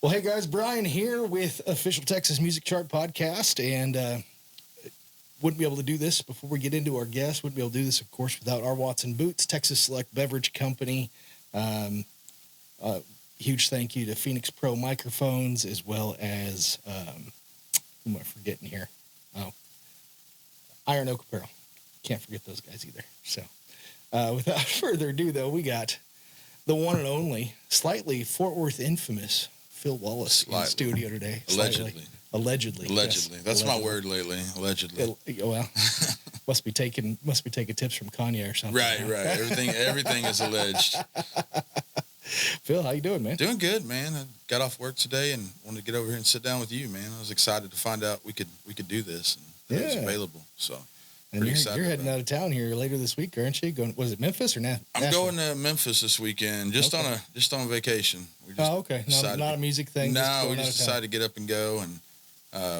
Well, hey guys, Brian here with Official Texas Music Chart Podcast, and wouldn't be able to do this before we get into our guests. Wouldn't be able to do this, of course, without our Watson Boots, Texas Select Beverage Company. Huge thank you to Phoenix Pro Microphones, as well as, who am I forgetting here? Oh, Iron Oak Apparel. Can't forget those guys either. So without further ado, though, we got the one and only, slightly Fort Worth infamous Phil Wallace in the studio today. Allegedly. Allegedly. Yes. That's allegedly. My word lately. Allegedly. Well, must be taking tips from Kanye or something. Right. Everything is alleged. Phil, how you doing, man? Doing good, man. I got off work today and wanted to get over here and sit down with you, man. I was excited to find out we could do this and it was available. So and you're heading out of town here later this week, aren't you? Going? Was it Memphis or Nashville? I'm going to Memphis this weekend, just on vacation. We just okay. Not a music thing. No, we just decided to get up and go, and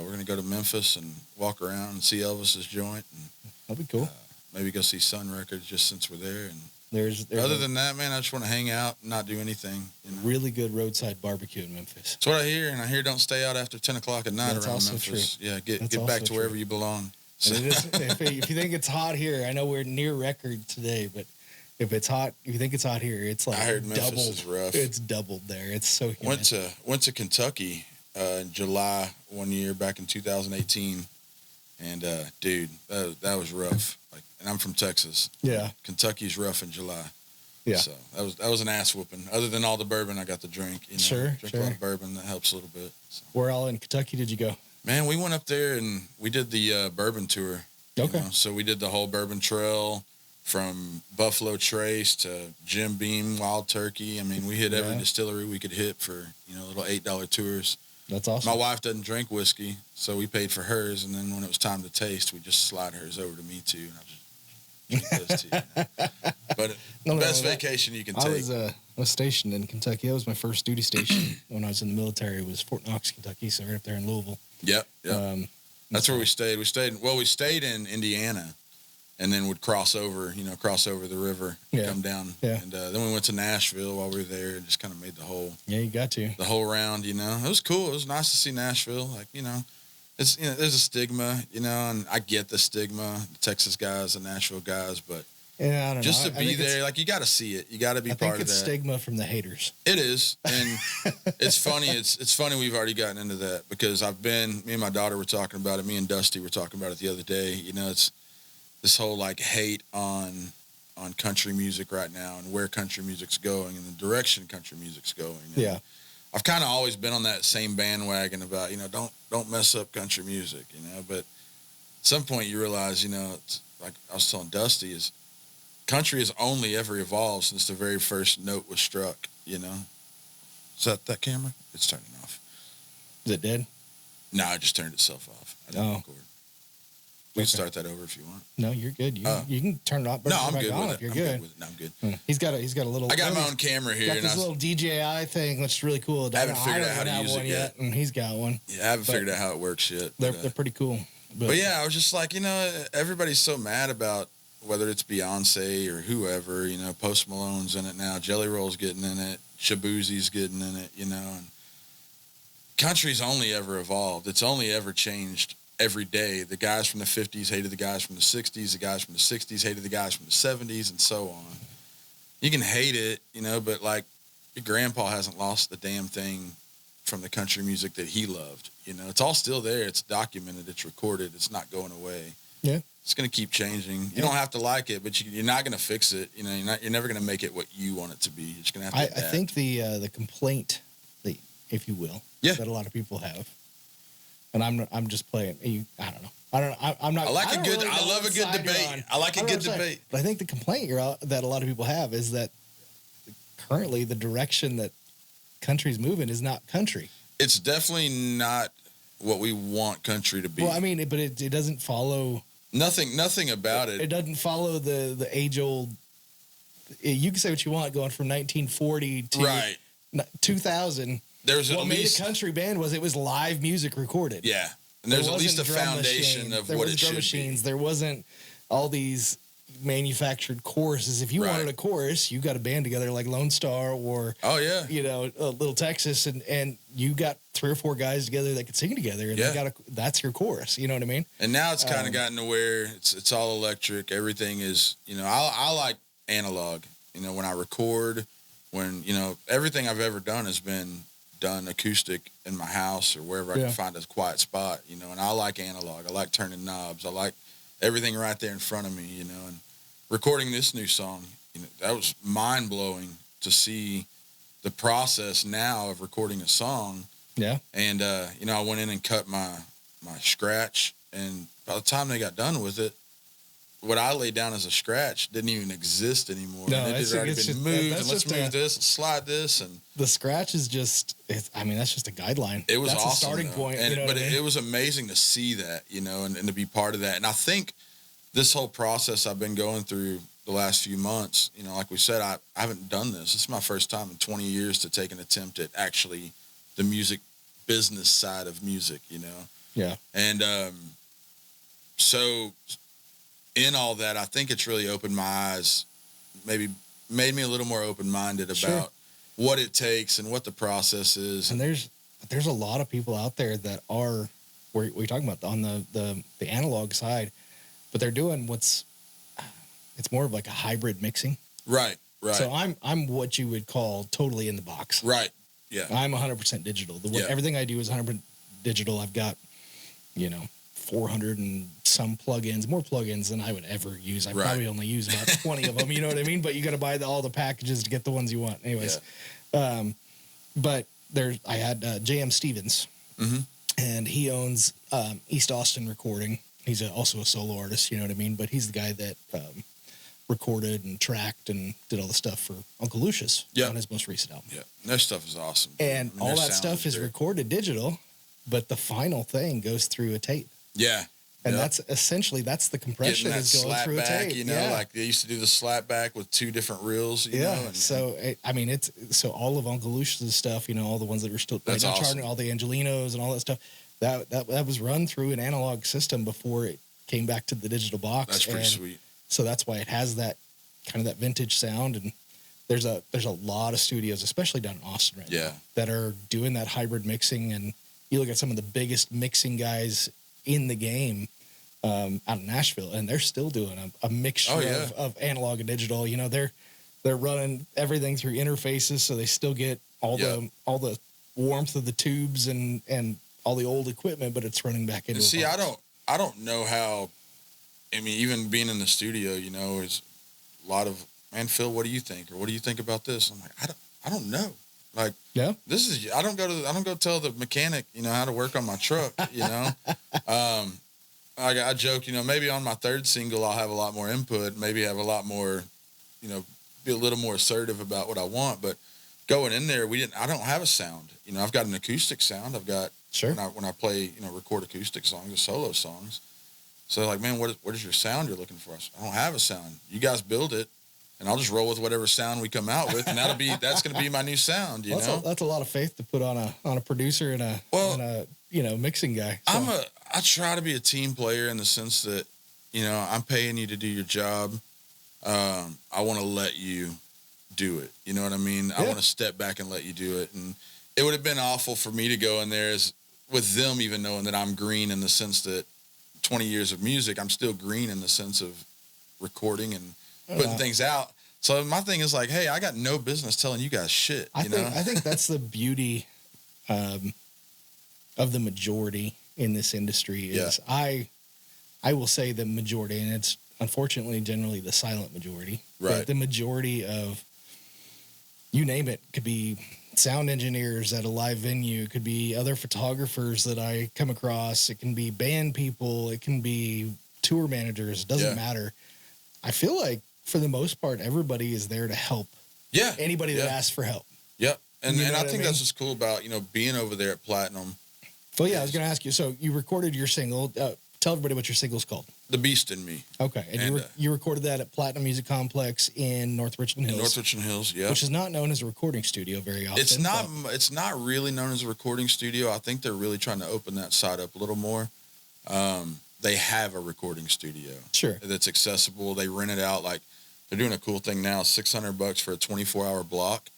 we're going to go to Memphis and walk around and see Elvis's joint. And, that'd be cool. Maybe go see Sun Records just since we're there. And there's other than that, man, I just want to hang out and not do anything. You know? Really good roadside barbecue in Memphis. That's what I hear, and I hear don't stay out after 10 o'clock at night That's around also Memphis. True. Yeah, get back to wherever you belong. So. If you think it's hot here, I know we're near record today, but if you think it's hot here, it's like I heard Memphis doubled. Is rough. It's doubled there. It's so humid. Went to Kentucky in July one year back in 2018, and dude, that was rough. And I'm from Texas. Yeah, Kentucky's rough in July. Yeah, so that was an ass whooping. Other than all the bourbon I got to drink, drink a lot of bourbon, that helps a little bit. So. Where all in Kentucky did you go? Man, we went up there and we did the bourbon tour. Okay. So we did the whole bourbon trail from Buffalo Trace to Jim Beam, Wild Turkey. I mean, we hit every distillery we could hit for, little $8 tours. That's awesome. My wife doesn't drink whiskey, so we paid for hers. And then when it was time to taste, we just slide hers over to me too. And I just drink those too. But best vacation you can take. I was stationed in Kentucky. That was my first duty station when I was in the military. It was Fort Knox, Kentucky, so right up there in Louisville. Yep. That's where we stayed. We stayed in Indiana, and then would cross over the river, come down. Yeah. And then we went to Nashville while we were there and just kind of made the whole. Yeah, you got to. The whole round, It was cool. It was nice to see Nashville. It's, there's a stigma, and I get the stigma, the Texas guys, the Nashville guys, but. Yeah, I don't know. Just to be there, you got to see it. You got to be part of that. I think it's stigma from the haters. It is, and it's funny. It's funny we've already gotten into that because me and my daughter were talking about it. Me and Dusty were talking about it the other day. It's this whole hate on country music right now and where country music's going and the direction country music's going. And I've kind of always been on that same bandwagon about don't mess up country music. But at some point you realize it's like I was telling Dusty is. Country has only ever evolved since the very first note was struck, Is that camera? It's turning off. Is it dead? No, I just turned itself off. I didn't record. We can start that over if you want. No, you're good. You can turn it off. No, I'm good with it. You're good. No, I'm good. He's got a little. I got my own camera here. Got this little DJI thing, which is really cool. I haven't figured out how to use it yet. And he's got one. Yeah, I haven't figured out how it works yet. They're pretty cool. But yeah, I was just like, everybody's so mad about. Whether it's Beyonce or whoever, Post Malone's in it now, Jelly Roll's getting in it, Shabuzi's getting in it, and country's only ever evolved. It's only ever changed every day. The guys from the 50s hated the guys from the 60s, the guys from the 60s hated the guys from the 70s, and so on. You can hate it, but your grandpa hasn't lost the damn thing from the country music that he loved. It's all still there. It's documented. It's recorded. It's not going away. Yeah. It's going to keep changing. You don't have to like it, but you're not going to fix it. You're never going to make it what you want it to be. You're just going to have to adapt. I think the complaint, if you will, that a lot of people have, and I'm just playing. I don't know. I'm not. I like a good. I love a good debate. I like a good debate. But I think the complaint that a lot of people have is that currently the direction that country's moving is not country. It's definitely not what we want country to be. Well, I mean, but it doesn't follow. Nothing about it. It doesn't follow the age old. You can say what you want, going from 1940 to Right. 2000. There's what at made least a country band was it was live music recorded. yeah, and there's at least a wasn't drum foundation machine. of there what was it drum should machines. be. There wasn't all these manufactured choruses. If you Right. wanted a chorus, you got a band together like Lone Star or Oh yeah, Little Texas, and you got 3 or 4 guys together that could sing together, and Yeah. that's your chorus. You know what I mean? and now it's kind of gotten to where it's all electric. Everything is I like analog. When I record, when everything I've ever done has been done acoustic in my house or wherever I can find a quiet spot. And I like analog. I like turning knobs. I like everything right there in front of me. And recording this new song, that was mind blowing to see the process now of recording a song. Yeah. And I went in and cut my scratch, and by the time they got done with it, what I laid down as a scratch didn't even exist anymore. No, it had already been moved. that's And let's just move this, and slide this, and the scratch is just. That's just a guideline. it was that's awesome. a starting though. point. And, but it was amazing to see that, and to be part of that. And I think this whole process I've been going through the last few months, like we said, I haven't done this. This is my first time in 20 years to take an attempt at actually the music business side of music, Yeah. And so in all that, I think it's really opened my eyes, maybe made me a little more open-minded about what it takes and what the process is. And there's a lot of people out there that are we're talking about on the analog side, but they're doing it's more of like a hybrid mixing. Right. So I'm what you would call totally in the box. Right. Yeah. I'm 100% digital. Everything I do is 100% digital. I've got 400 and some plugins, more plugins than I would ever use. I probably only use about 20 of them. You know what I mean? But you got to buy all the packages to get the ones you want. Anyways, but I had J.M. Stevens, and he owns East Austin Recording. He's also a solo artist. You know what I mean? But he's the guy that recorded and tracked and did all the stuff for Uncle Lucius on his most recent album. Yeah, and their stuff is awesome. And all that stuff is recorded digital, but the final thing goes through a tape. Yeah. And that's essentially the compression that is going through a tape. Like they used to do the slap back with 2 different reels. So all of Uncle Lucius's stuff, all the ones that were still charting, all the Angelinos and all that stuff, that was run through an analog system before it came back to the digital box. That's pretty sweet. So that's why it has that kind of that vintage sound. And there's a lot of studios, especially down in Austin right now, that are doing that hybrid mixing. And you look at some of the biggest mixing guys in the game out of Nashville, and they're still doing a mixture of analog and digital. They're running everything through interfaces, so they still get all the warmth of the tubes and all the old equipment, but it's running back into. See, I don't know how. I mean, even being in the studio, is a lot of, man, Phil, what do you think, or what do you think about this? I'm like, I don't know. Like, this is, I don't go tell the mechanic, how to work on my truck, I joke, maybe on my 3rd single, I'll have a lot more input, maybe have a lot more, be a little more assertive about what I want. But going in there, I don't have a sound, I've got an acoustic sound. I've got, when I play, record acoustic songs or solo songs. So like, man, what is your sound you're looking for? I don't have a sound. You guys build it. And I'll just roll with whatever sound we come out with, and that's going to be my new sound. That's a lot of faith to put on a producer and a mixing guy. So. I try to be a team player in the sense that I'm paying you to do your job. I want to let you do it. You know what I mean? I want to step back and let you do it. And it would have been awful for me to go in there with them even knowing that I'm green in the sense that 20 years of music, I'm still green in the sense of recording and putting things out. So my thing is like, hey, I got no business telling you guys shit. I think that's the beauty of the majority in this industry is I will say the majority, and it's unfortunately generally the silent majority. Right. But the majority of, you name it, could be sound engineers at a live venue, it could be other photographers that I come across, it can be band people, it can be tour managers, it doesn't matter. I feel like for the most part, everybody is there to help. Yeah. Anybody that asks for help. Yep. And You know I what think mean? that's what's cool about, being over there at Platinum. Well, yeah, I was going to ask you. So you recorded your single. Tell everybody what your single's called. The Beast in Me. Okay, and you recorded that at Platinum Music Complex in North Richland Hills. In North Richland Hills, yeah. Which is not known as a recording studio very often. It's not really known as a recording studio. I think they're really trying to open that side up a little more. They have a recording studio. Sure. That's accessible. They rent it out. Like, they're doing a cool thing now, $600 for a 24-hour block.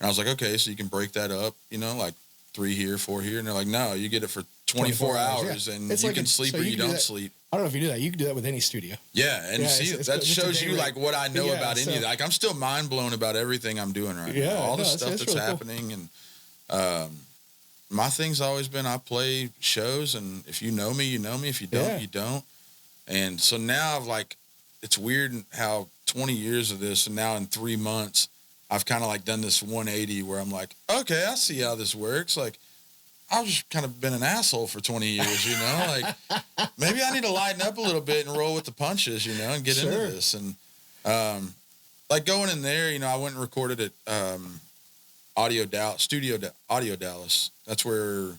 And I was like, okay, so you can break that up, like 3 here, 4 here. And they're like, no, you get it for 24 hours, yeah. And you can sleep or you don't sleep. I don't know if you do that. You can do that with any studio. Yeah, and that shows you like what I know about any of that. Like, I'm still mind blown about everything I'm doing right now. All the stuff that's really happening. Cool. And my thing's always been I play shows, and if you know me, you know me. If you don't, you don't. And so now it's weird how 20 years of this, and now in 3 months, I've kind of like done this 180 where I'm like, okay, I see how this works. Like, I've just kind of been an asshole for 20 years, Like, maybe I need to lighten up a little bit and roll with the punches, and get into this. And, like, going in there, I went and recorded at Audio Dallas. That's where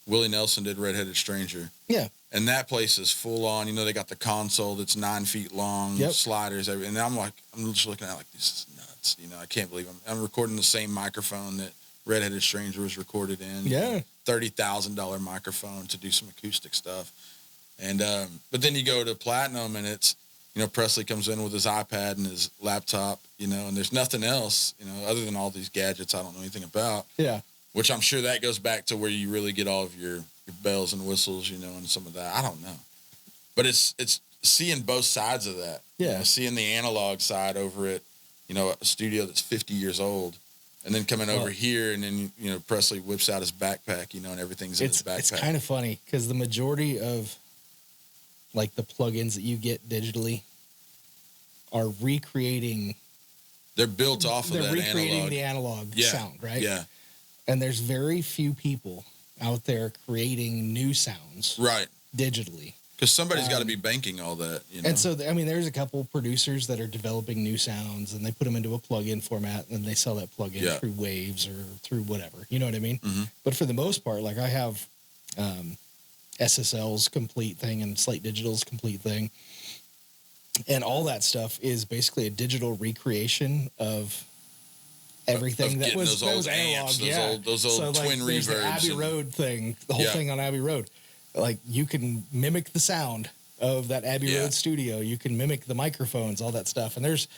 Willie Nelson did Redheaded Stranger. Yeah. And that place is full on. They got the console that's 9 feet long, sliders, everything. And I'm just looking at it like, this is nuts. I can't believe I'm recording the same microphone that Redheaded Stranger was recorded in. Yeah. $30,000 microphone to do some acoustic stuff. And but then you go to Platinum, and it's, Presley comes in with his iPad and his laptop, and there's nothing else, other than all these gadgets I don't know anything about. Yeah. Which I'm sure that goes back to where you really get all of your bells and whistles, and some of that. I don't know. But it's seeing both sides of that. Yeah. Seeing the analog side over at, a studio that's 50 years old. And then coming over here, and then, Presley whips out his backpack, and everything's in his backpack. It's kind of funny because the majority of, like, the plugins that you get digitally are recreating. They're built off of that analog. They're recreating the analog sound, right? Yeah. And there's very few people out there creating new sounds digitally. Because somebody's got to be banking all that, And so, there's a couple producers that are developing new sounds, and they put them into a plug-in format, and they sell that plug-in through Waves or through whatever. You know what I mean? Mm-hmm. But for the most part, like, I have SSL's complete thing and Slate Digital's complete thing. And all that stuff is basically a digital recreation of everything that was analog. Amps, those old twin reverbs. The Abbey Road thing, the whole thing on Abbey Road. Like, you can mimic the sound of that Abbey Road studio. You can mimic the microphones, all that stuff. And there's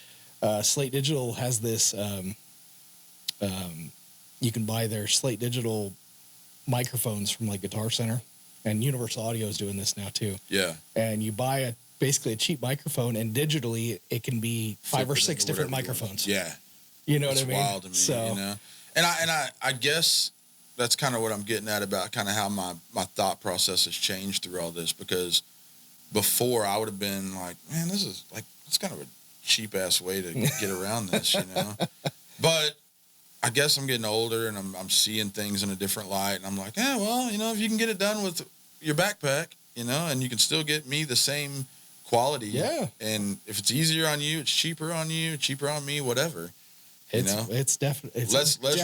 Slate Digital has this. You can buy their Slate Digital microphones from, like, Guitar Center, and Universal Audio is doing this now too. Yeah. And you buy basically a cheap microphone, and digitally it can be 5 or 6 different microphones. Yeah. You know what I mean? It's wild to me. So, and I guess that's kind of what I'm getting at about kind of how my thought process has changed through all this, because before I would have been like, man, this is like, it's kind of a cheap ass way to get around this, But I guess I'm getting older, and I'm seeing things in a different light, and I'm like, well, if you can get it done with your backpack, and you can still get me the same quality. Yeah. And if it's easier on you, it's cheaper on you, cheaper on me, whatever. It's definitely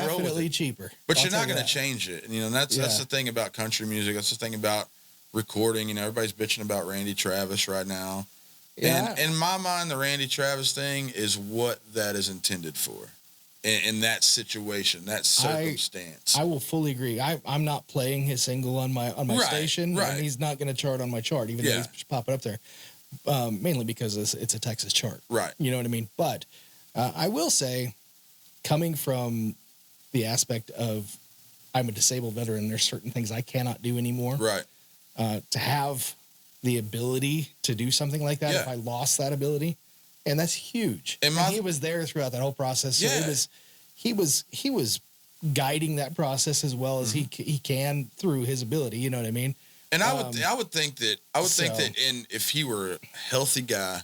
roll with it. Cheaper. But you're not going to change it. And, that's the thing about country music. That's the thing about recording. Everybody's bitching about Randy Travis right now. Yeah. And in my mind, the Randy Travis thing is what that is intended for. In that situation, that circumstance. I will fully agree. I'm not playing his single on my station, and he's not going to chart on my chart, even though he's popping up there. Mainly because it's a Texas chart. Right. You know what I mean? But I will say, coming from the aspect of I'm a disabled veteran, there's certain things I cannot do anymore. Right. To have the ability to do something like that, if I lost that ability, and that's huge. And he was there throughout that whole process. So he was guiding that process as well as he can through his ability. You know what I mean? And I would think that if he were a healthy guy,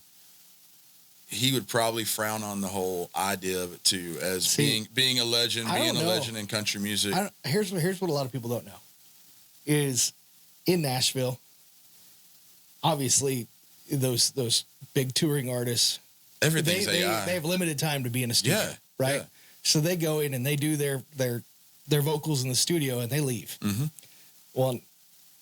he would probably frown on the whole idea of it too, as being a legend, legend in country music. Here's what a lot of people don't know is in Nashville. Obviously, those big touring artists, everything's they have limited time to be in a studio, right? Yeah. So they go in and they do their vocals in the studio and they leave. Mm-hmm. Well,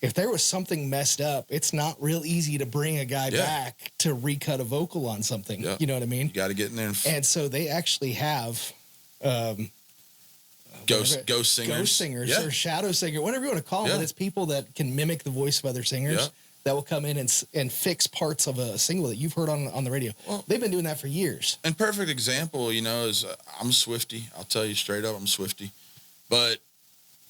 if there was something messed up, it's not real easy to bring a guy back to recut a vocal on something. Yeah. You know what I mean? You got to get in there. And so they actually have Ghost singers or shadow singer, whatever you want to call it. It's people that can mimic the voice of other singers that will come in and fix parts of a single that you've heard on the radio. Well, they've been doing that for years. And perfect example, you know, is I'm a Swiftie. I'll tell you straight up, I'm a Swiftie. But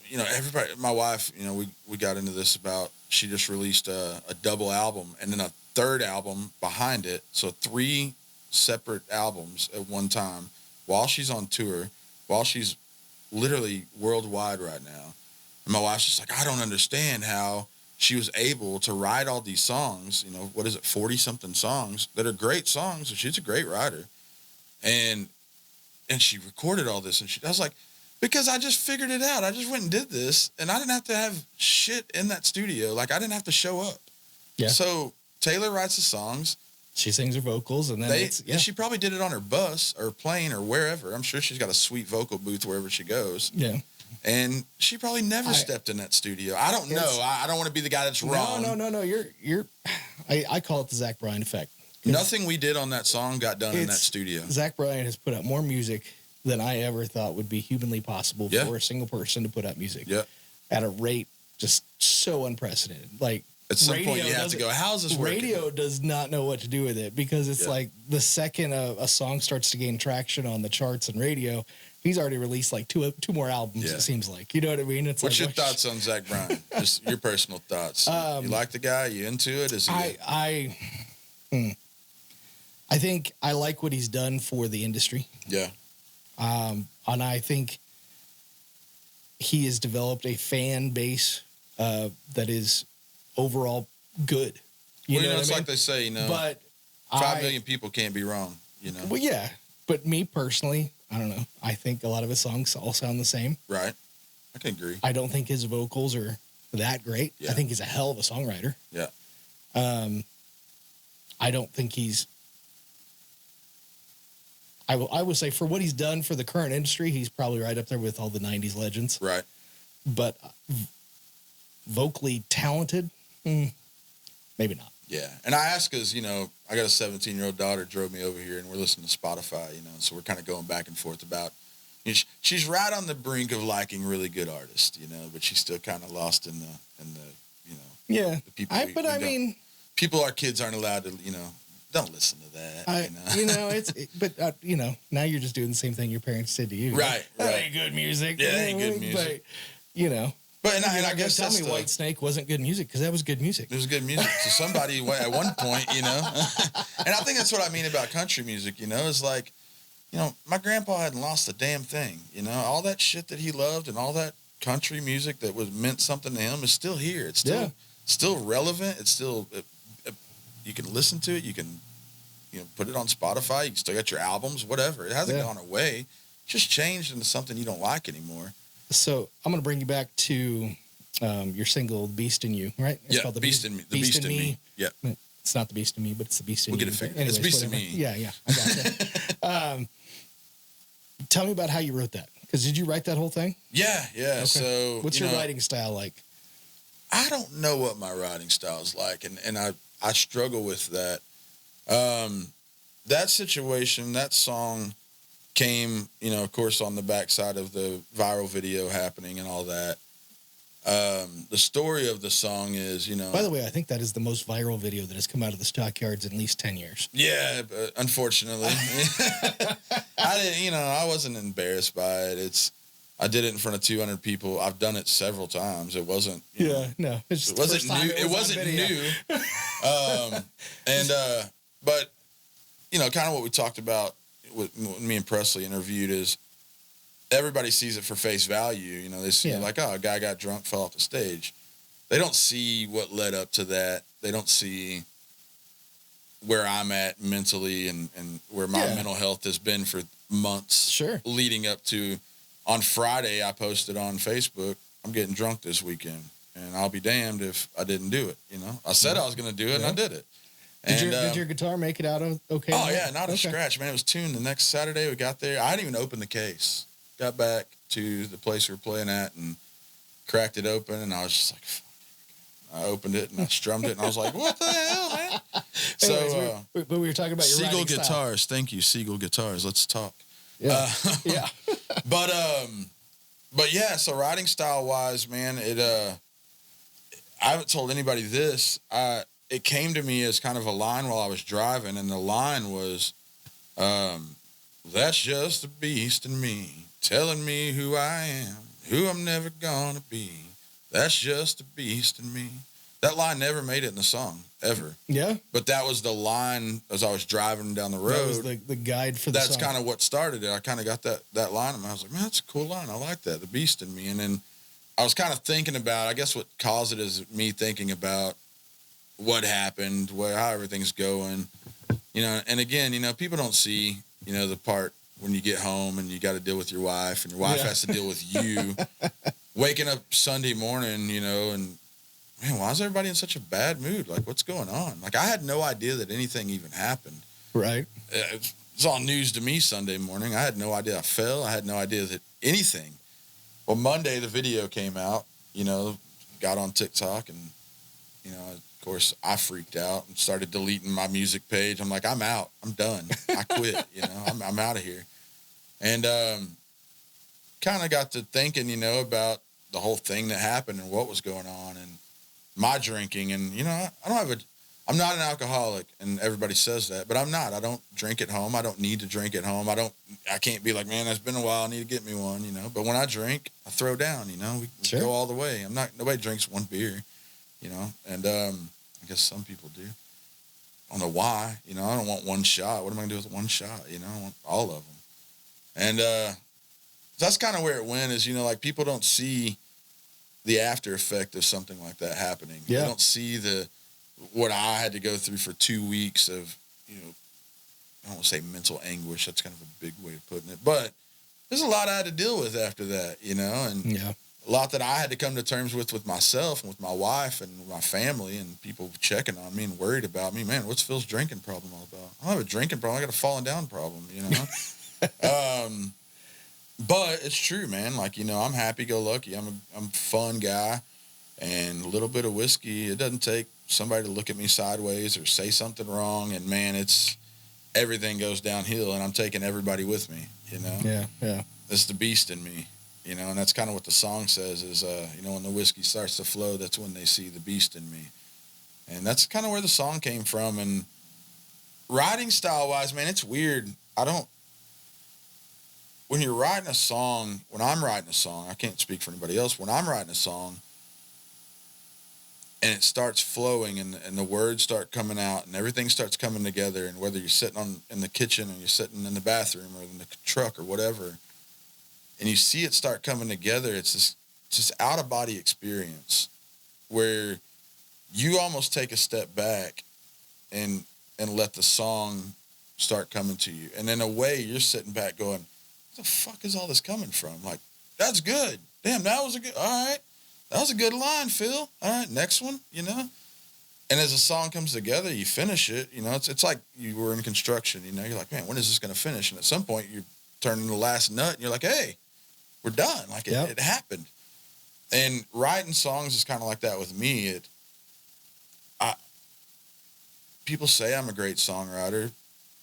you know, everybody, my wife, you know, we got into this about, she just released a double album and then a third album behind it. So 3 separate albums at one time while she's on tour, while she's literally worldwide right now. And my wife's just like, I don't understand how she was able to write all these songs, you know, 40 something songs that are great songs. And she's a great writer. And she recorded all this. And I was like, because I just figured it out. I just went and did this, and I didn't have to have shit in that studio. Like, I didn't have to show up. Yeah. So Taylor writes the songs. She sings her vocals, and then and she probably did it on her bus or plane or wherever. I'm sure she's got a sweet vocal booth wherever she goes. Yeah. And she probably never stepped in that studio. I don't know. I don't want to be the guy that's wrong. No. You're. I call it the Zach Bryan effect. Nothing we did on that song got done in that studio. Zach Bryan has put out more music than I ever thought would be humanly possible for a single person to put out music at a rate just so unprecedented. Like, at some point you have to go, how's this working? Radio does not know what to do with it, because it's like the second a song starts to gain traction on the charts and radio, he's already released like two more albums, it seems like. You know what I mean? What's your thoughts on Zach Bryan? Just your personal thoughts. You like the guy? You into it? Is he I think I like what he's done for the industry. Yeah. And I think he has developed a fan base that is overall good. You know it's like they say, you know, but 5 million people can't be wrong, you know. Well, yeah. But me personally, I don't know. I think a lot of his songs all sound the same. Right. I can agree. I don't think his vocals are that great. Yeah. I think he's a hell of a songwriter. Yeah. I don't think he's... I would say for what he's done for the current industry, he's probably right up there with all the 90s legends. Right. But vocally talented, maybe not. Yeah. And I ask because, you know, I got a 17-year-old daughter drove me over here, and we're listening to Spotify, you know, so we're kind of going back and forth about, you know, she's right on the brink of liking really good artists, you know, but she's still kind of lost in the you know, the people. People our kids aren't allowed to, you know, don't listen to that. But you know, now you're just doing the same thing your parents did to you. Right. That ain't good music. Yeah, that ain't good music. But, you know. But and I guess tell me White Snake wasn't good music, because that was good music. It was good music to somebody at one point, you know. And I think that's what I mean about country music, you know. It's like, you know, my grandpa hadn't lost a damn thing, you know. All that shit that he loved and all that country music that meant something to him is still here. It's still relevant. It's still you can listen to it. You can, you know, put it on Spotify. You can still get your albums, whatever. It hasn't gone away. It's just changed into something you don't like anymore. So I'm going to bring you back to your single "Beast in You," right? It's called the Beast in Me. The Beast in Me. Yeah. It's not the Beast in Me, but it's the Beast in You. We'll get it figured. Anyways, it's Beast in Me. Yeah. I got it. Tell me about how you wrote that. Because did you write that whole thing? Yeah. Okay. So what's your writing style like? I don't know what my writing style is like, and I struggle with that. That situation, that song came, you know, of course, on the backside of the viral video happening and all that. The story of the song is, you know... By the way, I think that is the most viral video that has come out of the Stockyards in at least 10 years. Yeah, unfortunately. I wasn't embarrassed by it. I did it in front of 200 people. I've done it several times. It wasn't... It wasn't new. It wasn't new. But, you know, kind of what we talked about when me and Presley interviewed is everybody sees it for face value. You know, they see like, oh, a guy got drunk, fell off the stage. They don't see what led up to that. They don't see where I'm at mentally and where my mental health has been for months leading up to. On Friday, I posted on Facebook, I'm getting drunk this weekend, and I'll be damned if I didn't do it. You know, I said I was going to do it, and I did it. Did your guitar make it out okay? Oh, yeah, not a scratch, man. It was tuned the next Saturday we got there. I didn't even open the case. got back to the place we were playing at and cracked it open, and I was just like, fuck. I opened it and I strummed it, and I was like, what the hell, man? So, but we were talking about your Siegel writing style. Guitars. Thank you, Siegel Guitars. Let's talk. Yeah. Yeah. But yeah, so writing style wise, man, I haven't told anybody this. It came to me as kind of a line while I was driving, and the line was, that's just a beast in me, telling me who I am, who I'm never gonna be. That's just a beast in me. That line never made it in the song, ever. Yeah. But that was the line as I was driving down the road. That was the guide for the song. That's kind of what started it. I kind of got that line, and I was like, man, that's a cool line. I like that, the beast in me. And then I was kind of thinking about, I guess what caused it is me thinking about what happened, how everything's going. You know, and again, you know, people don't see, you know, the part when you get home and you got to deal with your wife, and your wife has to deal with you. Waking up Sunday morning, you know, and man, why is everybody in such a bad mood? Like, what's going on? Like, I had no idea that anything even happened. Right. It's all news to me Sunday morning. I had no idea I fell. I had no idea that anything. Well, Monday, the video came out, you know, got on TikTok, and, you know, of course, I freaked out and started deleting my music page. I'm like, I'm out. I'm done. I quit, you know, I'm out of here. And kind of got to thinking, you know, about the whole thing that happened and what was going on and my drinking. And, you know, I'm not an alcoholic, and everybody says that, but I'm not. I don't drink at home. I don't need to drink at home. I can't be like, man, it's been a while. I need to get me one, you know. But when I drink, I throw down, you know. We go all the way. Nobody drinks one beer, you know. And I guess some people do. I don't know why, you know. I don't want one shot. What am I going to do with one shot, you know? I want all of them. And that's kind of where it went is, you know, like people don't see the after effect of something like that happening. Yeah. They don't see what I had to go through for 2 weeks of, you know, I don't want to say mental anguish. That's kind of a big way of putting it. But there's a lot I had to deal with after that, you know, and a lot that I had to come to terms with myself and with my wife and with my family and people checking on me and worried about me. Man, what's Phil's drinking problem all about? I don't have a drinking problem. I got a falling down problem, you know. But it's true, man. Like, you know, I'm happy-go-lucky. I'm a fun guy, and a little bit of whiskey. It doesn't take somebody to look at me sideways or say something wrong, and man, everything goes downhill, and I'm taking everybody with me. You know. Yeah. It's the beast in me. You know, and that's kind of what the song says is, you know, when the whiskey starts to flow, that's when they see the beast in me, and that's kind of where the song came from. And writing style-wise, man, it's weird. When you're writing a song, when I'm writing a song, I can't speak for anybody else. When I'm writing a song and it starts flowing and the words start coming out and everything starts coming together, and whether you're sitting in the kitchen or you're sitting in the bathroom or in the truck or whatever, and you see it start coming together, it's this out-of-body experience where you almost take a step back and let the song start coming to you. And in a way, you're sitting back going, where the fuck is all this coming from? Like, that's good. Damn, all right. That was a good line, Phil. All right, next one, you know? And as a song comes together, you finish it, you know? It's like you were in construction, you know? You're like, man, when is this going to finish? And at some point, you turn in the last nut, and you're like, hey, we're done. Like, it happened. And writing songs is kind of like that with me. People say I'm a great songwriter.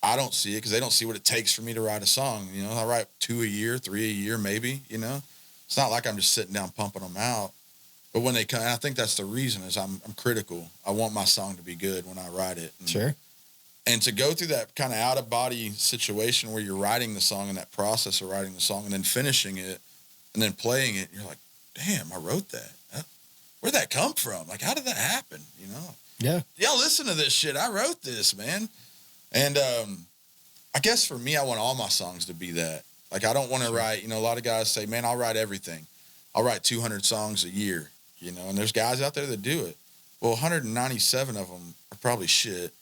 I don't see it because they don't see what it takes for me to write a song. You know, I write 2 a year, 3 a year, maybe, you know. It's not like I'm just sitting down pumping them out. But when they come, and I think that's the reason is I'm critical. I want my song to be good when I write it. Sure. And to go through that kind of out-of-body situation where you're writing the song and that process of writing the song and then finishing it and then playing it, you're like, damn, I wrote that. Where'd that come from? Like, how did that happen, you know? Yeah. Y'all listen to this shit. I wrote this, man. And I guess for me, I want all my songs to be that. Like, I don't want to write, you know, a lot of guys say, man, I'll write everything. I'll write 200 songs a year, you know, and there's guys out there that do it. Well, 197 of them are probably shit,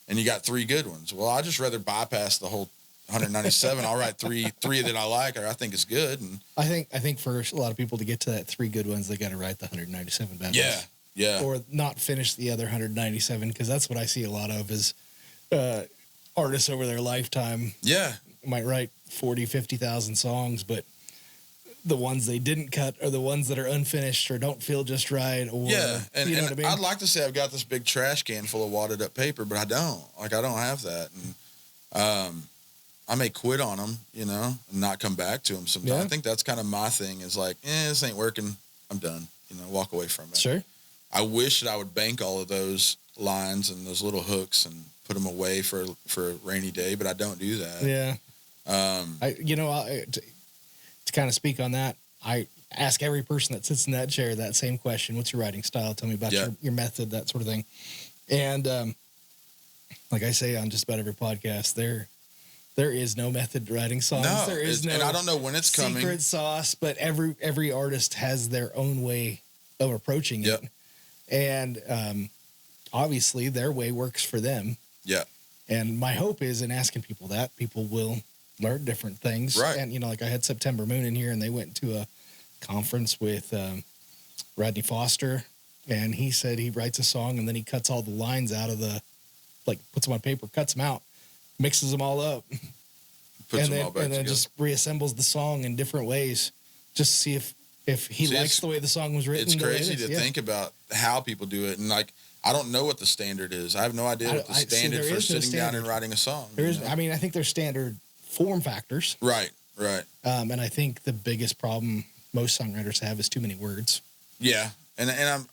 and you got 3 good ones. Well, I'd just rather bypass the whole 197. I'll write three that I like or I think is good. And I think for a lot of people to get to that 3 good ones, they got to write the 197 bad ones. Yeah. Or not finish the other 197, because that's what I see a lot of is artists over their lifetime. Yeah. Might write 40, 50,000 songs, but the ones they didn't cut are the ones that are unfinished or don't feel just right. Or, and, you know and what I mean? I'd like to say I've got this big trash can full of wadded up paper, but I don't. Like, I don't have that. And I may quit on them, and not come back to them sometimes. Yeah. I think that's kind of my thing is like, this ain't working. I'm done. Walk away from it. Sure. I wish that I would bank all of those lines and those little hooks and put them away for a rainy day, but I don't do that. Yeah. To kind of speak on that, I ask every person that sits in that chair that same question. What's your writing style? Tell me about your method, that sort of thing. And like I say on just about every podcast, there is no method to writing songs. No, there is no, and I don't know when it's coming. Secret sauce, but every artist has their own way of approaching it. And obviously their way works for them. Yeah. And my hope is in asking people that people will learn different things. Right. And, like I had September Moon in here and they went to a conference with Rodney Foster, and he said he writes a song and then he cuts all the lines out of puts them on paper, cuts them out, mixes them all up, puts them all back and then together. just reassembles the song in different ways just to see if he likes the way the song was written. It's crazy to think about how people do it. And I don't know what the standard is. I have no idea what the standard for sitting down and writing a song. I think there's standard form factors. Right. And I think the biggest problem most songwriters have is too many words. Yeah. And I'm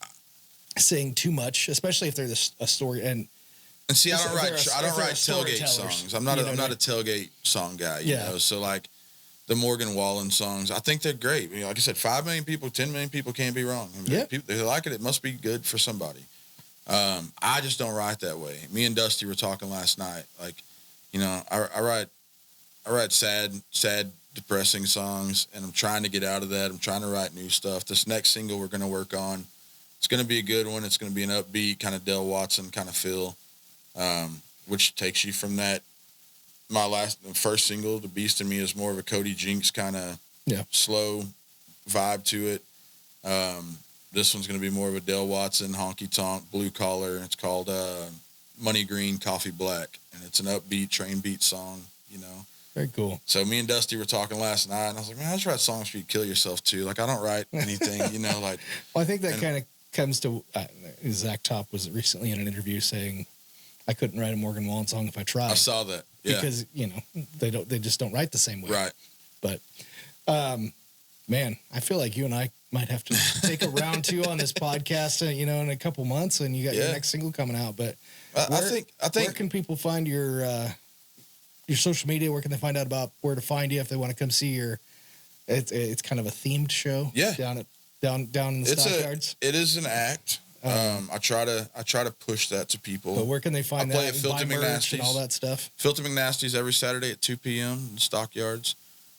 saying too much, especially if they're a story. And see, I don't write tailgate songs. I'm not a tailgate song guy, you know? So the Morgan Wallen songs, I think they're great. Like I said, 5 million people, 10 million people can't be wrong. If they like it, it must be good for somebody. I just don't write that way. Me and Dusty were talking last night. I write sad, depressing songs, and I'm trying to get out of that. I'm trying to write new stuff. This next single we're going to work on, it's going to be a good one. It's going to be an upbeat kind of Del Watson kind of feel, which takes you from that. My first single, The Beast in Me, is more of a Cody Jinks kind of slow vibe to it. This one's going to be more of a Del Watson, honky tonk, blue collar. It's called Money Green, Coffee Black, and it's an upbeat train beat song, Very cool. So me and Dusty were talking last night, and I was like, man, I just write songs for you to kill yourself too. I don't write anything, Well, I think that kind of comes to Zach Top was recently in an interview saying I couldn't write a Morgan Wallen song if I tried. I saw that. Yeah. Because, they just don't write the same way. Right. But man, I feel like you and I might have to take a round 2 on this podcast, in a couple months, and you got your next single coming out. But I think where can people find your social media? Where can they find out about where to find you if they want to come see your? It's kind of a themed show. Yeah. Down in the Stockyards. It is an act. I try to push that to people. But where can they find that? I play at Filthy McNasty's and all that stuff. Filthy McNasty's every Saturday at 2 p.m. in Stockyards.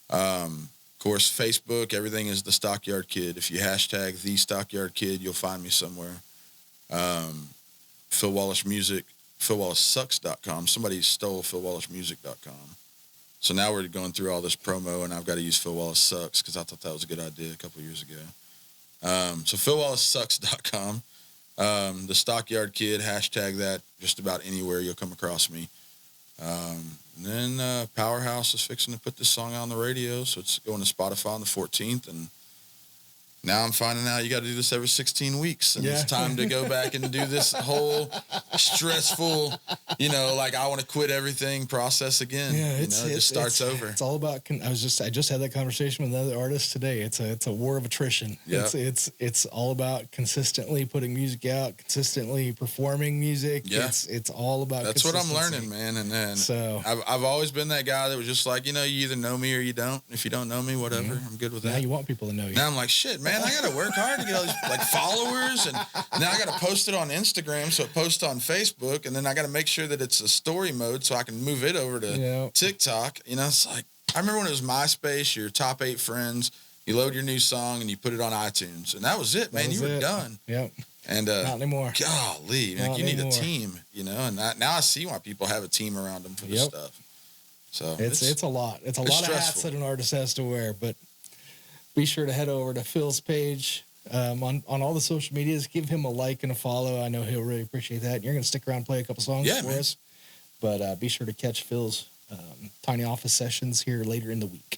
Of course, Facebook, everything is the Stockyard Kid. If you hashtag the Stockyard Kid, you'll find me somewhere. Phil Wallace Music, PhilWallaceSucks.com. Somebody stole PhilWallaceMusic.com. So now we're going through all this promo, and I've got to use Phil Wallace Sucks because I thought that was a good idea a couple of years ago. So PhilWallaceSucks.com. The Stockyard Kid, hashtag that just about anywhere you'll come across me. And then Powerhouse is fixing to put this song out on the radio, so it's going to Spotify on the 14th. And now I'm finding out you got to do this every 16 weeks, and it's time to go back and do this whole stressful, I want to quit everything process again. Yeah, it just starts over. It's all about. I just had that conversation with another artist today. It's a war of attrition. Yeah. It's all about consistently putting music out, consistently performing music. Yeah. It's all about. That's what I'm learning, man. And then I've always been that guy that was just like, you either know me or you don't. If you don't know me, whatever, I'm good with that. Now you want people to know you. Now I'm like, shit, man. I got to work hard to get all these followers, and now I got to post it on Instagram, so it posts on Facebook, and then I got to make sure that it's a story mode so I can move it over to TikTok. It's like, I remember when it was MySpace, your top 8 friends, you load your new song and you put it on iTunes, and that was it, man. You were done. Yep. And not anymore. Golly, you need a team, and now I see why people have a team around them for this stuff. So it's a lot. It's a lot of hats that an artist has to wear, but be sure to head over to Phil's page on all the social medias. Give him a like and a follow. I know he'll really appreciate that. You're going to stick around and play a couple songs for us. But be sure to catch Phil's Tiny Office sessions here later in the week.